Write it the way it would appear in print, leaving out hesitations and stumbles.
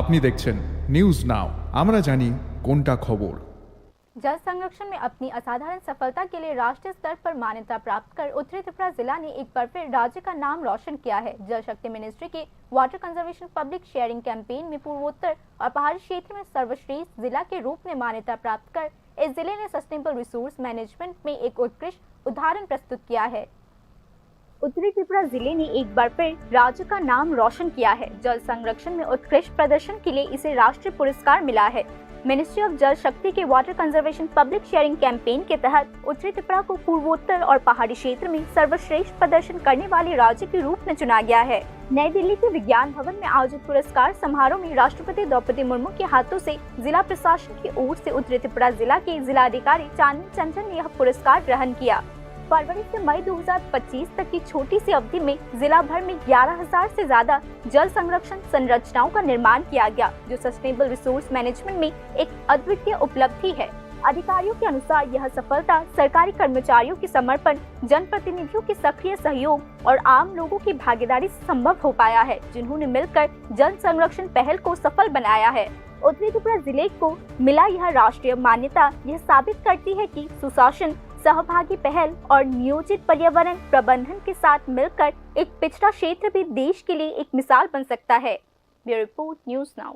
আপনি দেখছেন news now, আমরা জানি কোনটা खबर। जल संरक्षण में अपनी असाधारण सफलता के लिए राष्ट्रीय स्तर पर मान्यता प्राप्त कर उत्तरी त्रिपुरा जिला ने एक बार फिर राज्य का नाम रोशन किया है। जल शक्ति मिनिस्ट्री के water conservation public sharing campaign में पूर्वोत्तर और पहाड़ी क्षेत्र में सर्वश्रेष्ठ जिला के रूप में मान्यता प्राप्त कर इस जिले ने सस्टेनेबल रिसोर्स मैनेजमेंट में एक उत्कृष्ट उदाहरण प्रस्तुत किया है। उत्तरी त्रिपुरा जिले ने एक बार फिर राज्य का नाम रोशन किया है। जल संरक्षण में उत्कृष्ट प्रदर्शन के लिए इसे राष्ट्रीय पुरस्कार मिला है। मिनिस्ट्री ऑफ जल शक्ति के water conservation public sharing campaign के तहत उत्तरी त्रिपुरा को पूर्वोत्तर और पहाड़ी क्षेत्र में सर्वश्रेष्ठ प्रदर्शन करने वाले राज्य के रूप में चुना गया है। नई दिल्ली के विज्ञान भवन में आयोजित पुरस्कार समारोह में राष्ट्रपति द्रौपदी मुर्मू के हाथों से जिला प्रशासन की ओर से उत्तरी त्रिपुरा जिला के जिलाधिकारी चांदनी चंचल ने यह पुरस्कार ग्रहण किया। फरवरी से मई 2025 तक की छोटी सी अवधि में जिला भर में 11,000 से ज्यादा जल संरक्षण संरचनाओं का निर्माण किया गया, जो सस्टेनेबल रिसोर्स मैनेजमेंट में एक अद्वितीय उपलब्धि है। अधिकारियों के अनुसार यह सफलता सरकारी कर्मचारियों के समर्पण, जनप्रतिनिधियों के सक्रिय सहयोग और आम लोगों की भागीदारी से संभव हो पाया है, जिन्होंने मिलकर जल संरक्षण पहल को सफल बनाया है। उत्तरी त्रिपुरा जिले को मिला यह राष्ट्रीय मान्यता यह साबित करती है कि सुशासन, सहभागी पहल और नियोजित पर्यावरण प्रबंधन के साथ मिलकर एक पिछड़ा क्षेत्र भी देश के लिए एक मिसाल बन सकता है। Bureau report, news now.